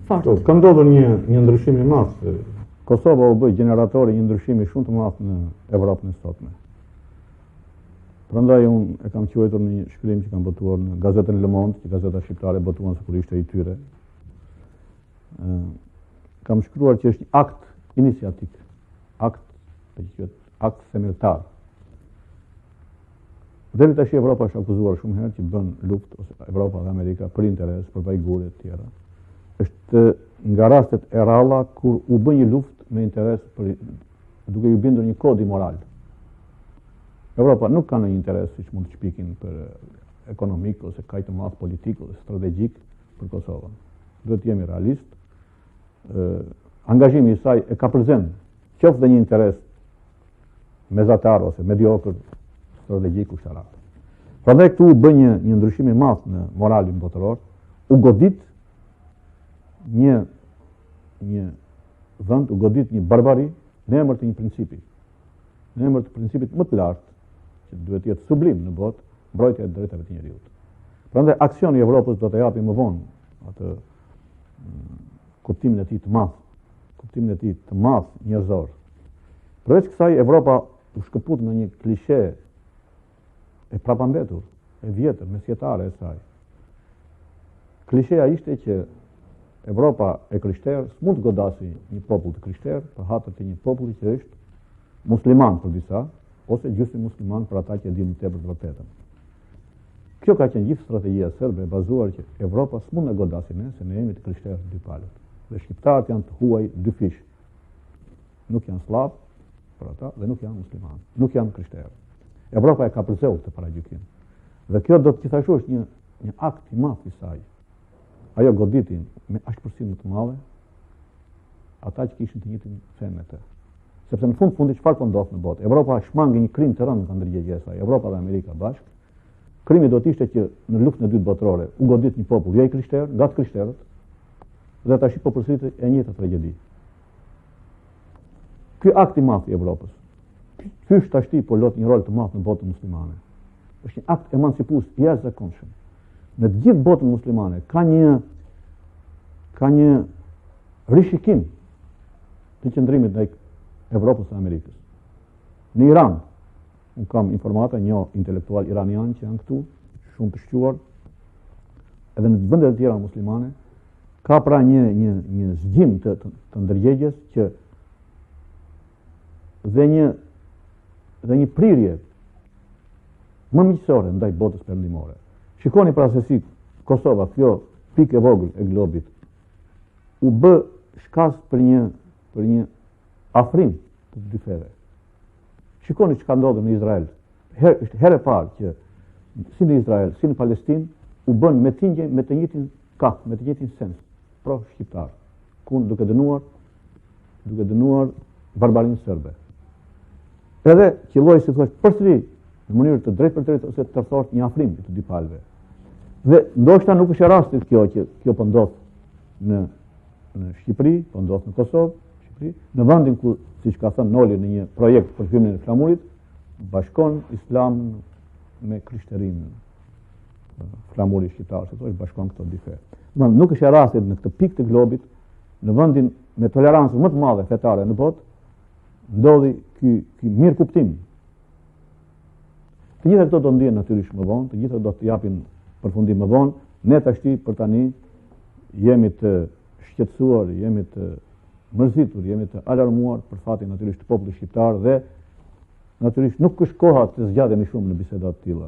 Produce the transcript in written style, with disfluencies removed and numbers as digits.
fort. Ka ndodhur një ndryshim i madh. Kosova u bë generatori një ndryshimi shumë të madh në Evropën e sotme. Prandaj unë e kam quajtur në një shkrim që kam botuar në gazetën Le Monde, që gazeta shqiptare botuan sikur ishte i tyre. Kam shkruar që është një akt iniciatik, akt themeltar. Deri tash Evropa është akuzuar shumë herë që bën luftë, ose Evropa dhe Amerika, për interes, për vajgure të tjera. Është nga rastet e rralla kur u bë një luftë me interes duke ju bindur një kodi moral. Evropa nuk ka në interes, siç mund të shpikin, për ekonomik ose kaq të madh politik ose strategjik për Kosovën. Duhet të jemi realist. Angazhimi i saj e ka përzen qoftë dhe një interes mesatar ose mediokër, strategjik ushtarak. Prandaj këtu u bë një ndryshim i madh në moralin botëror, u godit një vend, u godit një barbari në emër të një principi, në emër të principit më të lartë, që duhet të jetë sublim në botë, mbrojtja e drejtave të njerëzit. Prandaj aksioni i Evropës do të japi më vonë atë kuptimin e tij të madh njerëzor. Përveç kësaj, Evropa u shkëput në një klishe e prapandetur, e vjetër, mesjetare e saj. Klisheja ishte që Evropa e krishterë s'mund të godasi një popull të krishterë për hatër të një populli që është musliman për disa, ose gjysmë musliman për ata që dinë tepër të vërtetën. Kjo ka qenë gjithë strategjia serbe e bazuar që Evropa s'mund të godasi ne, se ne jemi të krishterë dy palët. Dhe shqiptarët janë të huaj dy fish. Nuk janë sllav për ata dhe nuk janë musliman, nuk janë krishterë. Evropa e ka përzeu këtë paragjykim. Dhe kjo do të gjithashtu është një akt i madh i saj. Ajo goditin me ashpërsi më të madhe ata që kishin të njëjtin fen me të. Sepse në fundi çfarë po ndodh në botë? Evropa shmangi një krim të rëndë nga ndërgjegjja e saj, Evropa dhe Amerika bashkë. Krimi do të ishte që në luftën e dytë botërore u godit një popull jo i krishterë, nga të krishterët, dhe tash po përsëritet e njëjta tragjedi. Ky akt i madh i Evropës, ky tashti po lot një rol të madh në botën muslimane. Është një akt emancipues i jashtëzakonshëm. Në të gjithë botën muslimane ka një rishikim të qëndrimit ndaj Evropës dhe Amerikës. Në Iran, unë kam informata, një intelektual iranian që janë këtu, shumë të shquar, edhe në vendet e tjera muslimane, ka pra një zgjim të ndërgjegjes që dhe një prirje më miqësore ndaj botës perëndimore. Shikoni pra se si Kosova, kjo pikë e vogël e globit, u bë shkas për një afrim të dy feve. Shikoni çka ndodhi në Izrael. Është herë e parë që si në Izrael, si në Palestinë u bën me tingje me të njëjtin kaf, me të njëjtin sens, pro shqiptar, duke dënuar barbarinë serbe. Edhe qelloi si thuhet përsëri në mënyrë të drejtë për drejtë ose të tërthort një afrim të dy palëve. Dhe ndoshta nuk është e rastit kjo që kjo po ndodh në Shqipëri, po ndodh në Kosovë, në vendin ku, siç ka thënë Noli në një projekt për hymnin e flamurit, bashkon islam me krishterinë. Flamuri shqiptar, se thosh bashkon këto dy fe. Domethënë nuk është e rastit në këtë pikë të globit, në vendin me tolerancë më të madhe fetare në botë, ndodhi ky mirë kuptim. Të gjitha këto do ndihen natyrisht më vonë, të gjitha do të japin përfundim më vonë. Ne tashti për tani jemi të shqetësuar, jemi të mërzitur, jemi të alarmuar për fatin natyrisht të popullit shqiptar dhe natyrisht nuk është koha të zgjatemi shumë në biseda të tilla.